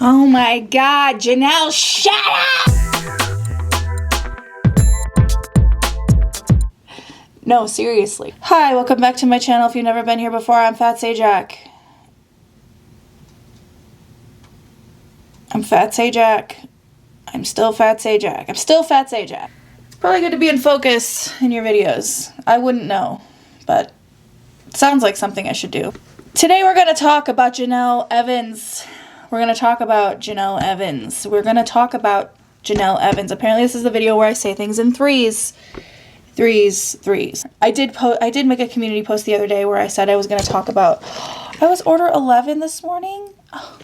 Oh my God, Jenelle, shut up! No, seriously. Hi, welcome back to my channel. If you've never been here before, I'm Fat Sajak. I'm Fat Sajak. I'm still Fat Sajak. I'm still Fat Sajak. It's probably good to be in focus in your videos. I wouldn't know, but it sounds like something I should do. Today we're going to talk about Jenelle Evans. We're going to talk about Jenelle Evans. We're going to talk about Jenelle Evans. Apparently this is the video where I say things in threes. Threes. I did make a community post the other day where I said I was going to talk about, I was order 11 this morning. Oh,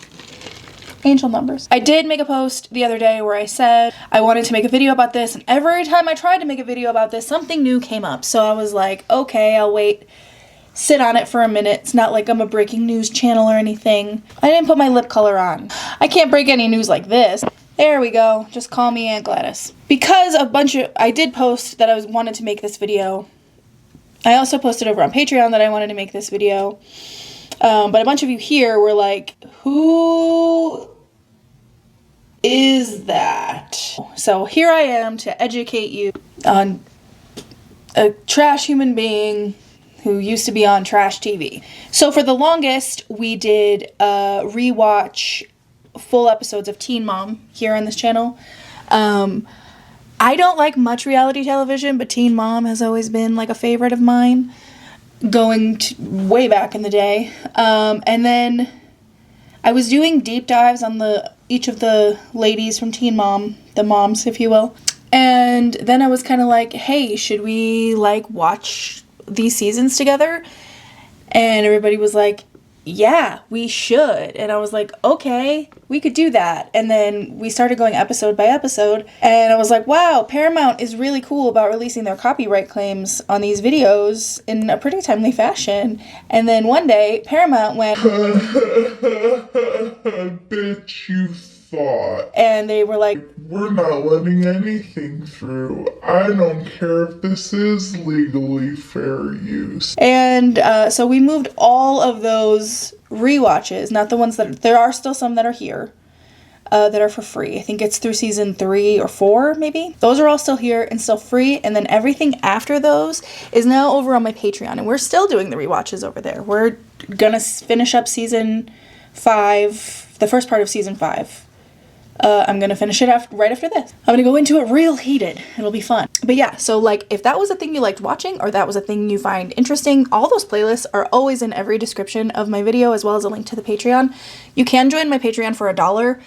angel numbers. I did make a post the other day where I said I wanted to make a video about this, and every time I tried to make a video about this, something new came up. So I was like, okay, I'll wait. Sit on it for a minute. It's not like I'm a breaking news channel or anything. I didn't put my lip color on. I can't break any news like this. There we go. Just call me Aunt Gladys. Because I did post that I wanted to make this video. I also posted over on Patreon that I wanted to make this video. But a bunch of you here were like, who is that? So here I am to educate you on a trash human being who used to be on trash TV. So for the longest, we did rewatch full episodes of Teen Mom here on this channel. I don't like much reality television, but Teen Mom has always been like a favorite of mine, going way back in the day. And then I was doing deep dives on each of the ladies from Teen Mom, the moms, if you will. And then I was kind of like, hey, should we like watch these seasons together? And everybody was like, yeah, we should. And I was like, okay, we could do that. And then we started going episode by episode, and I was like, wow, Paramount is really cool about releasing their copyright claims on these videos in a pretty timely fashion. And then one day Paramount went bitch, you thought. And they were like, we're not letting anything through. I don't care if this is legally fair use. And so we moved all of those rewatches, not the ones that, there are still some that are here, that are for free. I think it's through season 3 or 4, maybe. Those are all still here and still free. And then everything after those is now over on my Patreon. And we're still doing the rewatches over there. We're gonna finish up season 5, the first part of season 5. I'm gonna finish it right after this. I'm gonna go into it real heated. It'll be fun. But yeah, so like if that was a thing you liked watching, or that was a thing you find interesting, all those playlists are always in every description of my video, as well as a link to the Patreon. You can join my Patreon for $1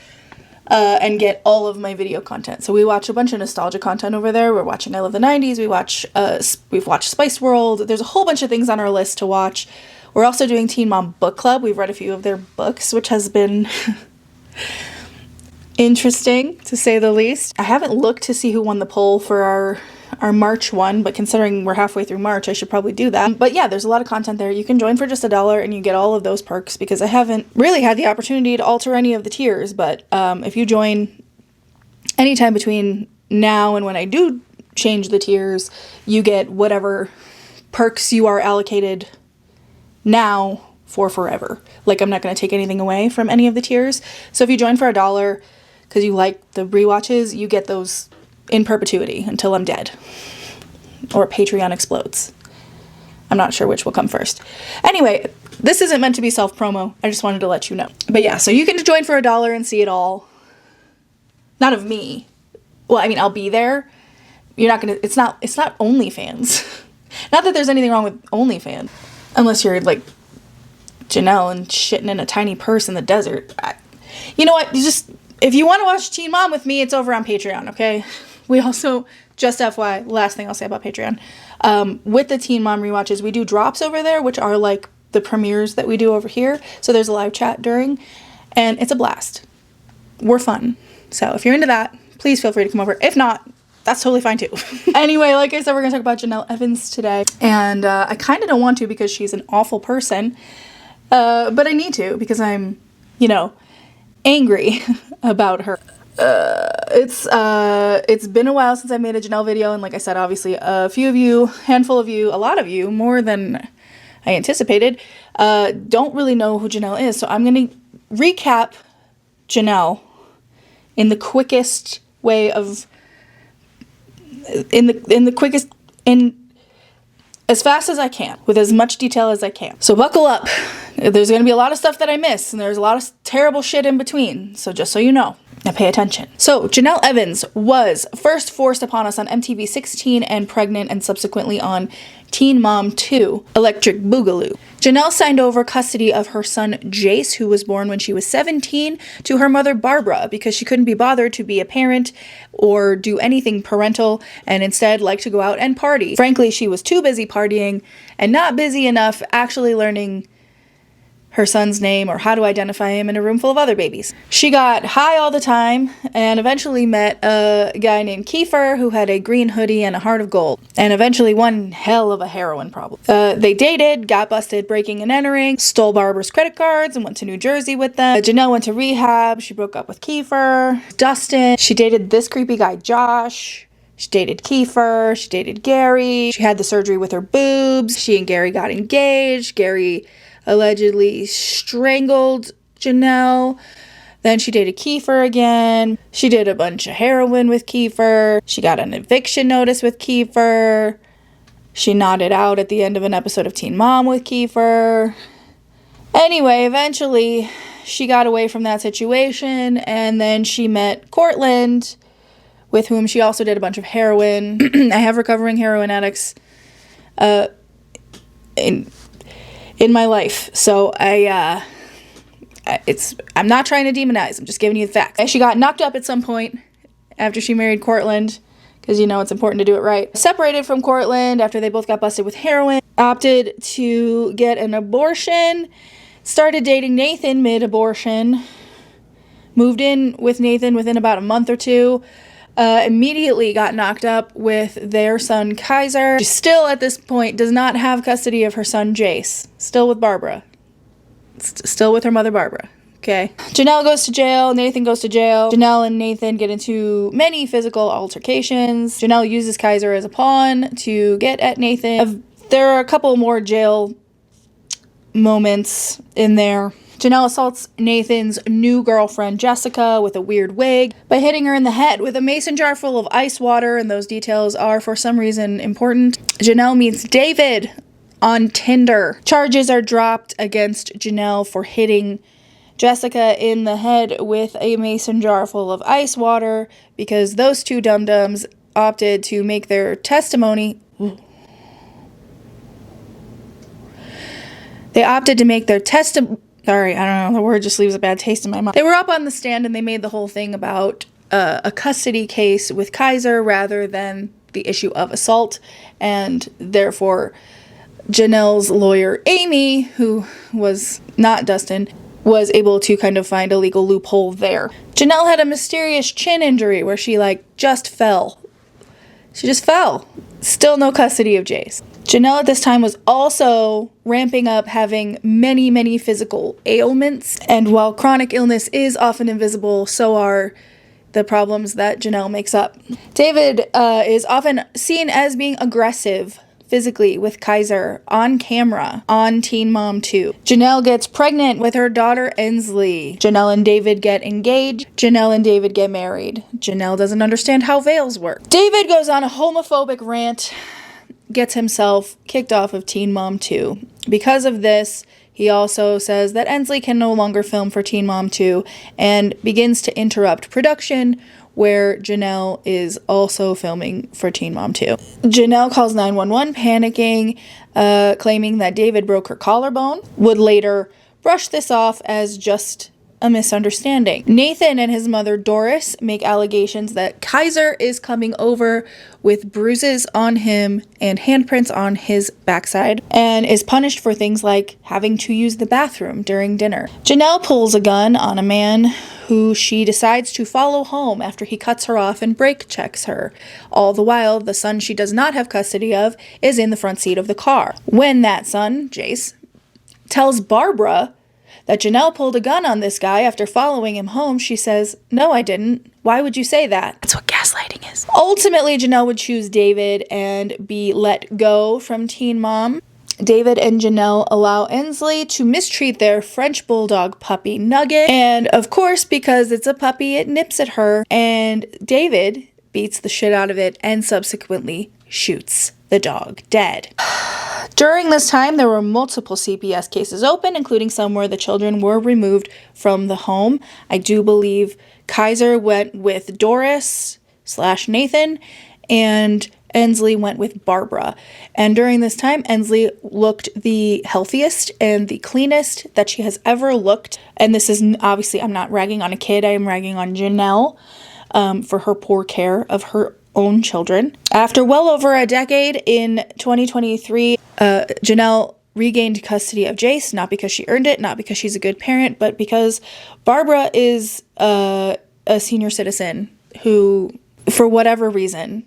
and get all of my video content. So we watch a bunch of nostalgia content over there. We're watching I Love the 90s. We've watched Spice World. There's a whole bunch of things on our list to watch. We're also doing Teen Mom Book Club. We've read a few of their books, which has been interesting, to say the least. I haven't looked to see who won the poll for our March one, but considering we're halfway through March, I should probably do that. But yeah, there's a lot of content there. You can join for just $1 and you get all of those perks, because I haven't really had the opportunity to alter any of the tiers. But if you join anytime between now and when I do change the tiers, you get whatever perks you are allocated now for forever. Like, I'm not going to take anything away from any of the tiers. So if you join for $1 because you like the rewatches, you get those in perpetuity until I'm dead or Patreon explodes. I'm not sure which will come first. Anyway, this isn't meant to be self-promo. I just wanted to let you know. But yeah, so you can join for $1 and see it all. Not of me. Well, I mean, I'll be there. You're not gonna, it's not OnlyFans. Not that there's anything wrong with OnlyFans. Unless you're like Jenelle and shitting in a tiny purse in the desert. You know what? If you want to watch Teen Mom with me, it's over on Patreon, okay? We also, just FYI, last thing I'll say about Patreon, with the Teen Mom rewatches, we do drops over there, which are like the premieres that we do over here. So there's a live chat during, and it's a blast. We're fun. So if you're into that, please feel free to come over. If not, that's totally fine too. Anyway, like I said, we're gonna talk about Jenelle Evans today. And I kind of don't want to, because she's an awful person. But I need to, because I'm, you know, angry about her. It's been a while since I made a Jenelle video, and like I said, obviously a few of you, handful of you, a lot of you, more than I anticipated, don't really know who Jenelle is. So I'm going to recap Jenelle in the quickest way of, as fast as I can, with as much detail as I can. So buckle up. There's going to be a lot of stuff that I miss, and there's a lot of terrible shit in between. So just so you know, now pay attention. So Jenelle Evans was first forced upon us on MTV 16 and Pregnant, and subsequently on Teen Mom 2, Electric Boogaloo. Jenelle signed over custody of her son Jace, who was born when she was 17, to her mother Barbara, because she couldn't be bothered to be a parent or do anything parental, and instead liked to go out and party. Frankly, she was too busy partying and not busy enough actually learning her son's name or how to identify him in a room full of other babies. She got high all the time and eventually met a guy named Kiefer who had a green hoodie and a heart of gold, and eventually one hell of a heroin problem. They dated, got busted breaking and entering, stole Barbara's credit cards, and went to New Jersey with them. Jenelle went to rehab. She broke up with Kiefer. Dustin. She dated this creepy guy, Josh. She dated Kiefer. She dated Gary. She had the surgery with her boobs. She and Gary got engaged. Gary allegedly strangled Jenelle. Then she dated Kiefer again. She did a bunch of heroin with Kiefer. She got an eviction notice with Kiefer. She nodded out at the end of an episode of Teen Mom with Kiefer. Anyway, eventually she got away from that situation, and then she met Cortland, with whom she also did a bunch of heroin. I have recovering heroin addicts in my life, so I'm not trying to demonize, I'm just giving you the facts. She got knocked up at some point after she married Cortland, because you know it's important to do it right. Separated from Cortland after they both got busted with heroin, opted to get an abortion, started dating Nathan mid-abortion, moved in with Nathan within about a month or two, immediately got knocked up with their son Kaiser. She still at this point does not have custody of her son Jace. Still with Barbara. Still with her mother Barbara. Okay. Jenelle goes to jail. Nathan goes to jail. Jenelle and Nathan get into many physical altercations. Jenelle uses Kaiser as a pawn to get at Nathan. There are a couple more jail moments in there. Jenelle assaults Nathan's new girlfriend, Jessica, with a weird wig by hitting her in the head with a mason jar full of ice water, and those details are, for some reason, important. Jenelle meets David on Tinder. Charges are dropped against Jenelle for hitting Jessica in the head with a mason jar full of ice water because those two dum-dums opted to make their testimony... They opted to make their testimony... Sorry, I don't know, the word just leaves a bad taste in my mouth. They were up on the stand and they made the whole thing about a custody case with Kaiser rather than the issue of assault, and therefore Jenelle's lawyer, Amy, who was not Dustin, was able to kind of find a legal loophole there. Jenelle had a mysterious chin injury where she, just fell. She just fell. Still no custody of Jace. Jenelle at this time was also ramping up, having many, many physical ailments. And while chronic illness is often invisible, so are the problems that Jenelle makes up. David is often seen as being aggressive physically with Kaiser on camera on Teen Mom 2. Jenelle gets pregnant with her daughter Ensley. Jenelle and David get engaged. Jenelle and David get married. Jenelle doesn't understand how veils work. David goes on a homophobic rant, gets himself kicked off of Teen Mom 2. Because of this, he also says that Ensley can no longer film for Teen Mom 2 and begins to interrupt production, where Jenelle is also filming for Teen Mom 2. Jenelle calls 911 panicking, claiming that David broke her collarbone, would later brush this off as just a misunderstanding. Nathan and his mother Doris make allegations that Kaiser is coming over with bruises on him and handprints on his backside and is punished for things like having to use the bathroom during dinner. Jenelle pulls a gun on a man who she decides to follow home after he cuts her off and brake checks her. All the while, the son she does not have custody of is in the front seat of the car. When that son, Jace, tells Barbara that Jenelle pulled a gun on this guy after following him home, she says, "No, I didn't. Why would you say that?" That's what gaslighting is. Ultimately, Jenelle would choose David and be let go from Teen Mom. David and Jenelle allow Ensley to mistreat their French bulldog puppy Nugget. And of course, because it's a puppy, it nips at her. And David beats the shit out of it and subsequently shoots the dog dead. During this time, there were multiple CPS cases open, including some where the children were removed from the home. I do believe Kaiser went with Doris/Nathan, and Ensley went with Barbara. And during this time, Ensley looked the healthiest and the cleanest that she has ever looked. And this is obviously, I'm not ragging on a kid, I am ragging on Jenelle for her poor care of her own children. After well over a decade, in 2023, Jenelle regained custody of Jace, not because she earned it, not because she's a good parent, but because Barbara is a senior citizen who, for whatever reason,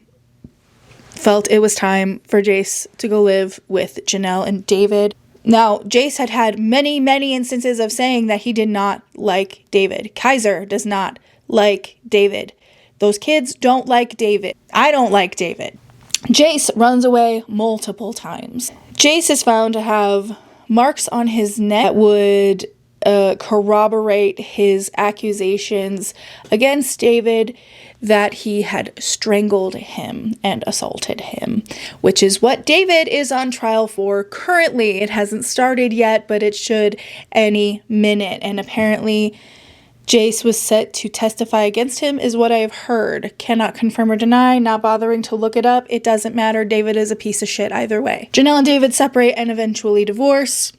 felt it was time for Jace to go live with Jenelle and David. Now, Jace had had many, many instances of saying that he did not like David. Kaiser does not like David. Those kids don't like David. I don't like David. Jace runs away multiple times. Jace is found to have marks on his neck that would corroborate his accusations against David that he had strangled him and assaulted him, which is what David is on trial for currently. It hasn't started yet, but it should any minute. And apparently Jace was set to testify against him, is what I have heard. Cannot confirm or deny, not bothering to look it up. It doesn't matter. David is a piece of shit either way. Jenelle and David separate and eventually divorce.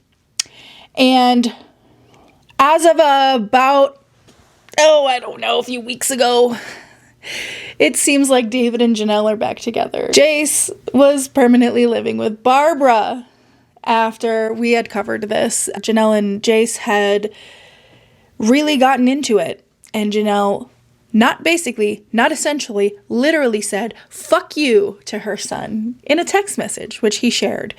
And as of about, I don't know, a few weeks ago, it seems like David and Jenelle are back together. Jace was permanently living with Barbara after we had covered this. Jenelle and Jace had really gotten into it, and Jenelle not essentially, literally said, "Fuck you" to her son in a text message, which he shared.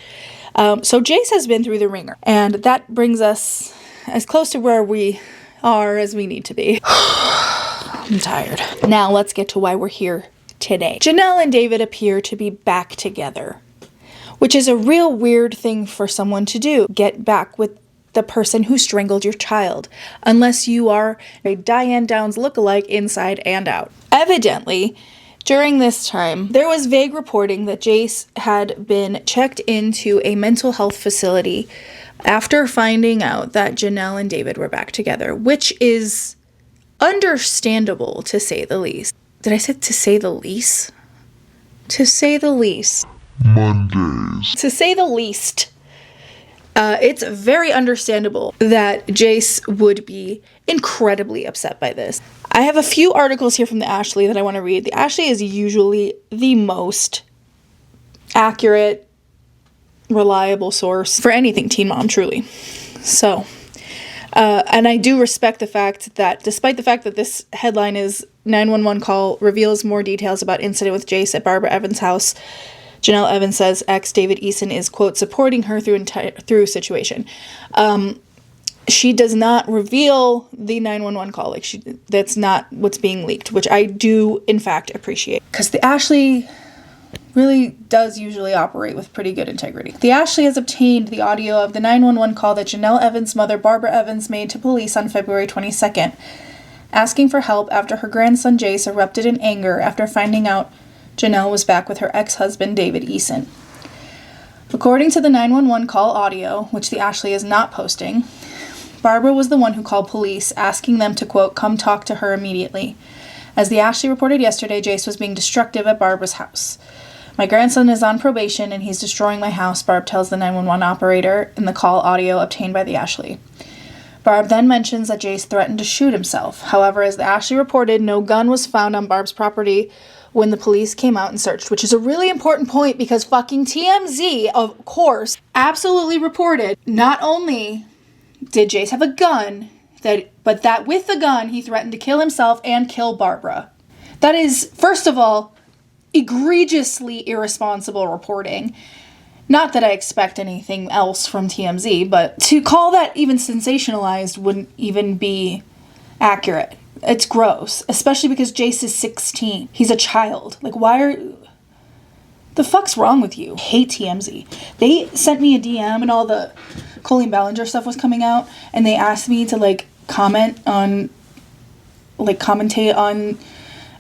So Jace has been through the ringer, and that brings us as close to where we are as we need to be. I'm tired. Now let's get to why we're here today. Jenelle and David appear to be back together, which is a real weird thing for someone to do. Get back with the person who strangled your child, unless you are a Diane Downs lookalike inside and out. Evidently, during this time, there was vague reporting that Jace had been checked into a mental health facility after finding out that Jenelle and David were back together, which is understandable, to say the least. Did I say to say the least? To say the least. Mondays. To say the least. It's very understandable that Jace would be incredibly upset by this. I have a few articles here from the Ashley that I want to read. The Ashley is usually the most accurate, reliable source for anything Teen Mom, truly. So, and I do respect the fact that, despite the fact that this headline is 911 call reveals more details about incident with Jace at Barbara Evans' house, Jenelle Evans says ex David Eason is, quote, supporting her through situation. She does not reveal the 911 call. That's not what's being leaked, which I do, in fact, appreciate. Because the Ashley really does usually operate with pretty good integrity. The Ashley has obtained the audio of the 911 call that Jenelle Evans' mother, Barbara Evans, made to police on February 22nd, asking for help after her grandson Jace erupted in anger after finding out Jenelle was back with her ex-husband, David Eason. According to the 911 call audio, which the Ashley is not posting, Barbara was the one who called police, asking them to, quote, come talk to her immediately. As the Ashley reported yesterday, Jace was being destructive at Barbara's house. My grandson is on probation and he's destroying my house, Barb tells the 911 operator in the call audio obtained by the Ashley. Barb then mentions that Jace threatened to shoot himself. However, as the Ashley reported, no gun was found on Barb's property when the police came out and searched, which is a really important point because fucking TMZ, of course, absolutely reported not only did Jace have a gun, but that with the gun, he threatened to kill himself and kill Barbara. That is, first of all, egregiously irresponsible reporting. Not that I expect anything else from TMZ, but to call that even sensationalized wouldn't even be accurate. It's gross, especially because Jace is 16. He's a child. Like, The fuck's wrong with you? I hate TMZ. They sent me a DM and all the Colleen Ballinger stuff was coming out, and they asked me to like commentate on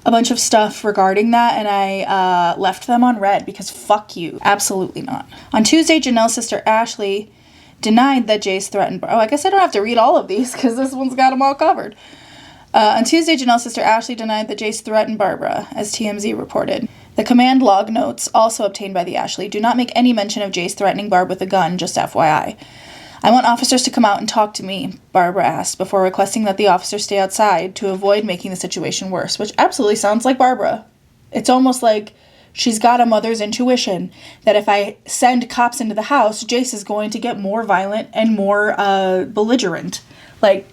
a bunch of stuff regarding that, and I left them on red because fuck you. Absolutely not. On Tuesday, Jenelle's sister Ashley denied that Jace threatened... Oh, I guess I don't have to read all of these because this one's got them all covered. On Tuesday, Jenelle's sister Ashley denied that Jace threatened Barbara, as TMZ reported. The command log notes, also obtained by the Ashley, do not make any mention of Jace threatening Barb with a gun, just FYI. I want officers to come out and talk to me, Barbara asked, before requesting that the officers stay outside to avoid making the situation worse, which absolutely sounds like Barbara. It's almost like she's got a mother's intuition that if I send cops into the house, Jace is going to get more violent and more belligerent. Like,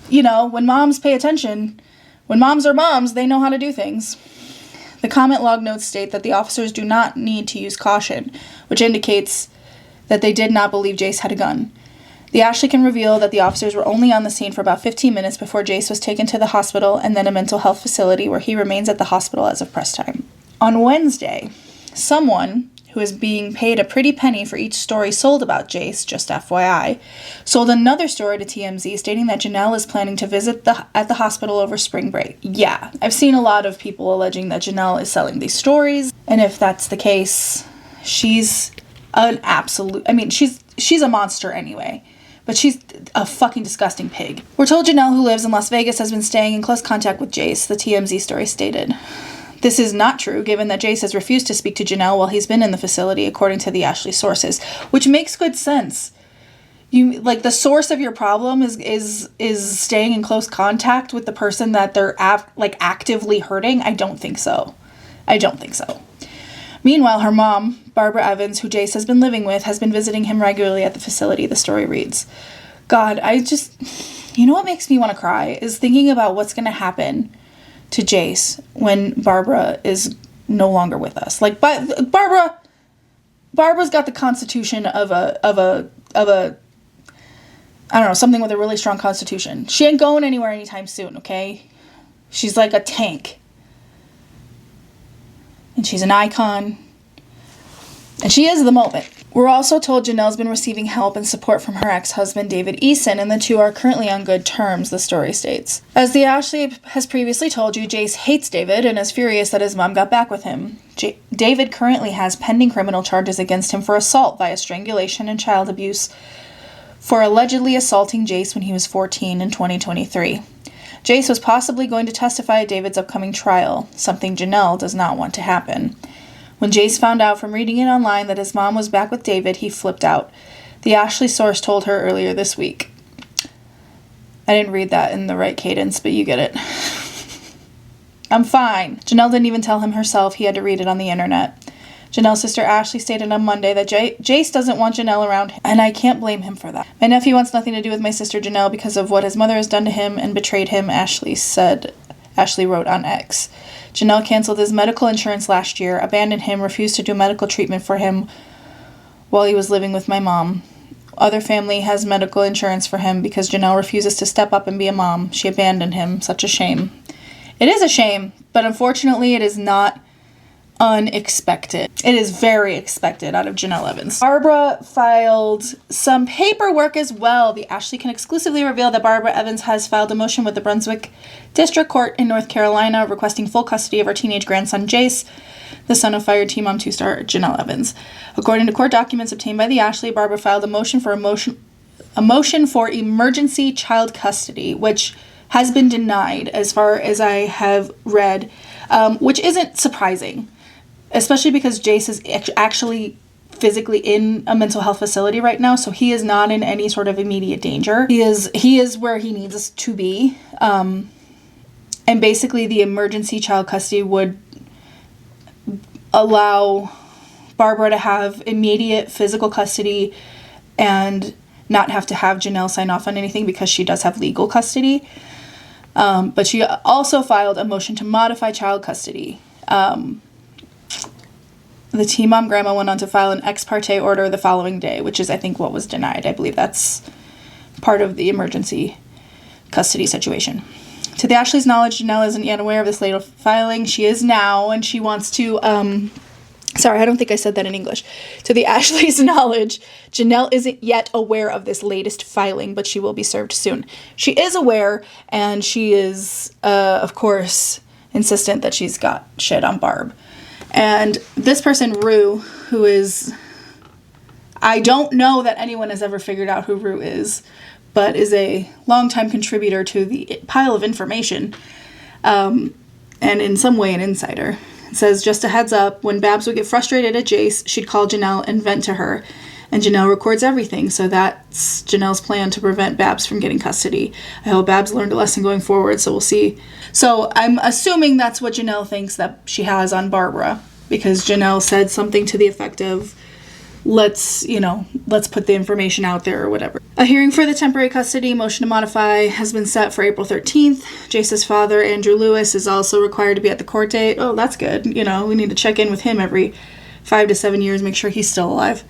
you know, when moms pay attention, when moms are moms, they know how to do things. The comment log notes state that the officers do not need to use caution, which indicates that they did not believe Jace had a gun. The Ashley can reveal that the officers were only on the scene for about 15 minutes before Jace was taken to the hospital and then a mental health facility where he remains at the hospital as of press time. On Wednesday, someone who is being paid a pretty penny for each story sold about Jace, just FYI, sold another story to TMZ stating that Jenelle is planning to visit at the hospital over spring break. Yeah, I've seen a lot of people alleging that Jenelle is selling these stories, and if that's the case, she's an absolute... I mean, she's a monster anyway, but she's a fucking disgusting pig. We're told Jenelle, who lives in Las Vegas, has been staying in close contact with Jace, the TMZ story stated. This is not true, given that Jace has refused to speak to Jenelle while he's been in the facility, according to the Ashley sources, which makes good sense. You like the source of your problem is staying in close contact with the person that they're actively hurting. I don't think so. Meanwhile, her mom, Barbara Evans, who Jace has been living with, has been visiting him regularly at the facility, the story reads. God, you know what makes me want to cry is thinking about what's going to happen to Jace when Barbara is no longer with us. Like, Barbara's got the constitution of a I don't know, something with a really strong constitution. She ain't going anywhere anytime soon, okay? She's like a tank. And she's an icon. And she is the moment. We're also told Jenelle's been receiving help and support from her ex-husband, David Eason, and the two are currently on good terms, the story states. As the Ashley has previously told you, Jace hates David and is furious that his mom got back with him. David currently has pending criminal charges against him for assault via strangulation and child abuse for allegedly assaulting Jace when he was 14 in 2023. Jace was possibly going to testify at David's upcoming trial, something Jenelle does not want to happen. When Jace found out from reading it online that his mom was back with David, he flipped out. The Ashley source told her earlier this week. I didn't read that in the right cadence, but you get it. I'm fine. Jenelle didn't even tell him herself. He had to read it on the internet. Jenelle's sister Ashley stated on Monday that Jace doesn't want Jenelle around, and I can't blame him for that. My nephew wants nothing to do with my sister Jenelle because of what his mother has done to him and betrayed him, Ashley wrote on X. Jenelle canceled his medical insurance last year, abandoned him, refused to do medical treatment for him while he was living with my mom. Other family has medical insurance for him because Jenelle refuses to step up and be a mom. She abandoned him. Such a shame. It is a shame, but unfortunately it is not unexpected. It is very expected out of Jenelle Evans. Barbara filed some paperwork as well. The Ashley can exclusively reveal that Barbara Evans has filed a motion with the Brunswick District Court in North Carolina requesting full custody of her teenage grandson Jace, the son of fired Teen Mom 2 star Jenelle Evans. According to court documents obtained by the Ashley, Barbara filed a motion for emergency child custody, which has been denied as far as I have read, which isn't surprising. Especially because Jace is actually physically in a mental health facility right now, so he is not in any sort of immediate danger. He is where he needs us to be. And basically the emergency child custody would allow Barbara to have immediate physical custody and not have to have Jenelle sign off on anything because she does have legal custody. But she also filed a motion to modify child custody. The Teen Mom grandma went on to file an ex parte order the following day, which is, I think, what was denied. I believe that's part of the emergency custody situation. To the Ashley's knowledge, Jenelle isn't yet aware of this later filing. She is now, and she wants to Sorry, I don't think I said that in English. To the Ashley's knowledge, Jenelle isn't yet aware of this latest filing, but she will be served soon. She is aware, and she is, of course, insistent that she's got shit on Barb. And this person, Rue, who is... I don't know that anyone has ever figured out who Rue is, but is a longtime contributor to the pile of information, and in some way an insider. It says, just a heads up, when Babs would get frustrated at Jace, she'd call Jenelle and vent to her. And Jenelle records everything, so that's Janelle's plan to prevent Babs from getting custody. I hope Babs learned a lesson going forward, so we'll see. So I'm assuming that's what Jenelle thinks that she has on Barbara, because Jenelle said something to the effect of, let's put the information out there or whatever. A hearing for the temporary custody motion to modify has been set for April 13th. Jace's father, Andrew Lewis, is also required to be at the court date. Oh, that's good. We need to check in with him every 5 to 7 years, make sure he's still alive.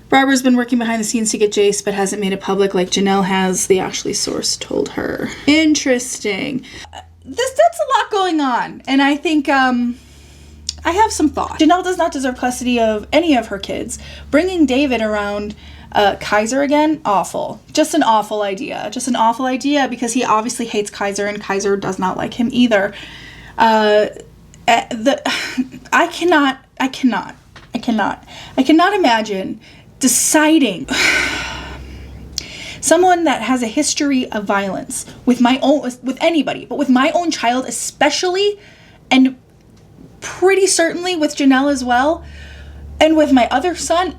Barbara's been working behind the scenes to get Jace, but hasn't made it public like Jenelle has, the Ashley source told her. Interesting. That's a lot going on, and I think, I have some thoughts. Jenelle does not deserve custody of any of her kids. Bringing David around Kaiser again, awful. Just an awful idea. Just an awful idea because he obviously hates Kaiser and Kaiser does not like him either. I cannot imagine deciding someone that has a history of violence with anybody, but with my own child especially, and pretty certainly with Jenelle as well, and with my other son,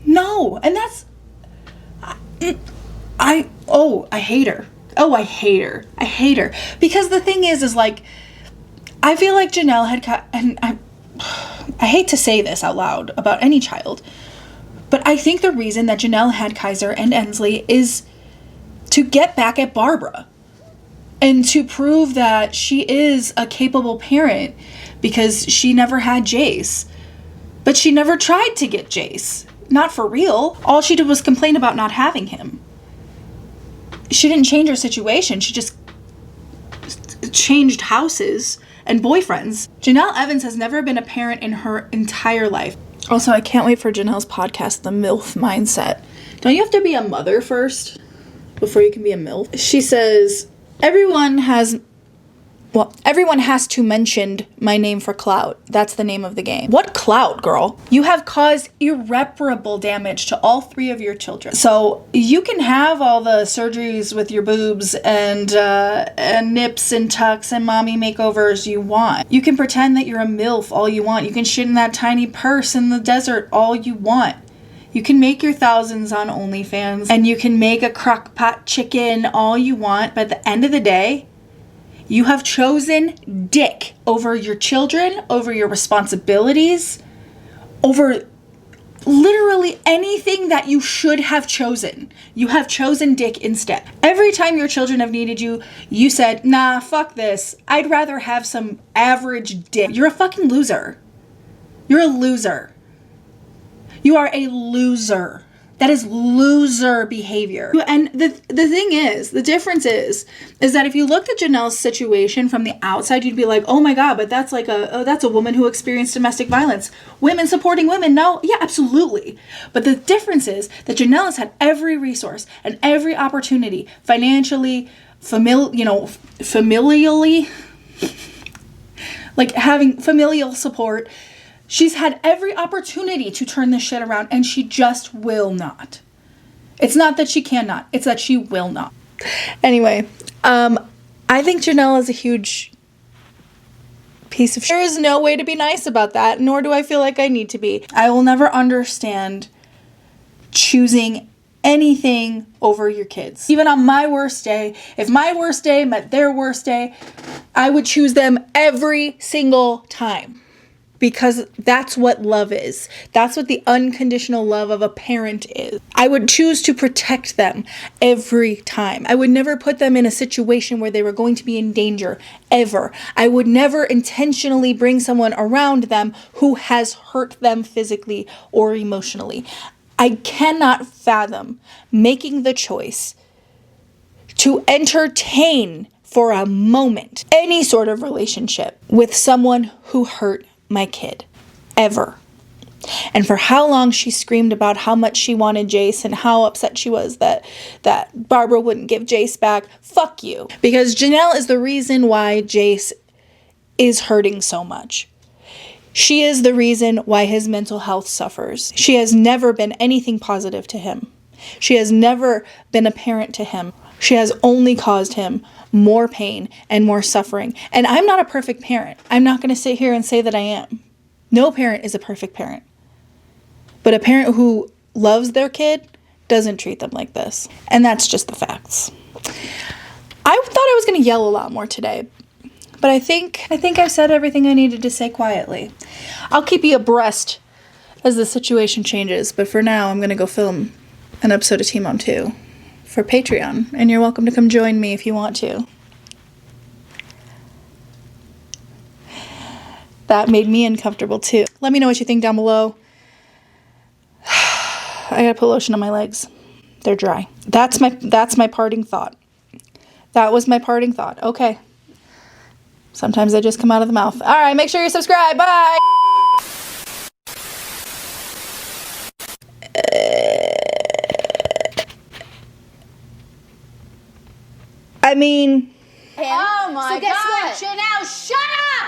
no. And that's, I hate her. Oh, I hate her. I hate her. Because the thing is like, I feel like Jenelle had, and I hate to say this out loud about any child, but I think the reason that Jenelle had Kaiser and Ensley is to get back at Barbara. And to prove that she is a capable parent, because she never had Jace. But she never tried to get Jace. Not for real. All she did was complain about not having him. She didn't change her situation. She just changed houses and boyfriends. Jenelle Evans has never been a parent in her entire life. Also, I can't wait for Janelle's podcast, The MILF Mindset. Don't you have to be a mother first before you can be a MILF? She says... Everyone has to mention my name for clout. That's the name of the game. What clout, girl? You have caused irreparable damage to all 3 of your children. So you can have all the surgeries with your boobs and nips and tucks and mommy makeovers you want. You can pretend that you're a MILF all you want. You can shit in that tiny purse in the desert all you want. You can make your thousands on OnlyFans, and you can make a crock pot chicken all you want, but at the end of the day, you have chosen dick over your children, over your responsibilities, over literally anything that you should have chosen. You have chosen dick instead. Every time your children have needed you, you said, nah, fuck this. I'd rather have some average dick. You're a fucking loser. You're a loser. You are a loser. That is loser behavior. And the thing is, the difference is that if you looked at Janelle's situation from the outside, you'd be like, oh my God, but that's like that's a woman who experienced domestic violence. Women supporting women. No, yeah, absolutely. But the difference is that Jenelle has had every resource and every opportunity, financially, familially, like having familial support. She's had every opportunity to turn this shit around, and she just will not. It's not that she cannot. It's that she will not. Anyway, I think Jenelle is a huge piece of shit. There is no way to be nice about that, nor do I feel like I need to be. I will never understand choosing anything over your kids. Even on my worst day, if my worst day met their worst day, I would choose them every single time. Because that's what love is. That's what the unconditional love of a parent is. I would choose to protect them every time. I would never put them in a situation where they were going to be in danger, ever. I would never intentionally bring someone around them who has hurt them physically or emotionally. I cannot fathom making the choice to entertain for a moment any sort of relationship with someone who hurt my kid. ever. And for how long she screamed about how much she wanted Jace and how upset she was that Barbara wouldn't give Jace back. Fuck you. Because Jenelle is the reason why Jace is hurting so much. She is the reason why his mental health suffers. She has never been anything positive to him. She has never been a parent to him. She has only caused him more pain and more suffering. And I'm not a perfect parent. I'm not going to sit here and say that I am. No parent is a perfect parent. But a parent who loves their kid doesn't treat them like this. And that's just the facts. I thought I was going to yell a lot more today. But I think I've said everything I needed to say quietly. I'll keep you abreast as the situation changes. But for now, I'm going to go film an episode of TMOG 2 for Patreon. And you're welcome to come join me if you want to. That made me uncomfortable too. Let me know what you think down below. I gotta put lotion on my legs. They're dry. That's my parting thought. That was my parting thought. Okay. Sometimes they just come out of the mouth. All right, make sure you subscribe. Bye. I mean... Oh my God. So guess what? Jenelle, shut up!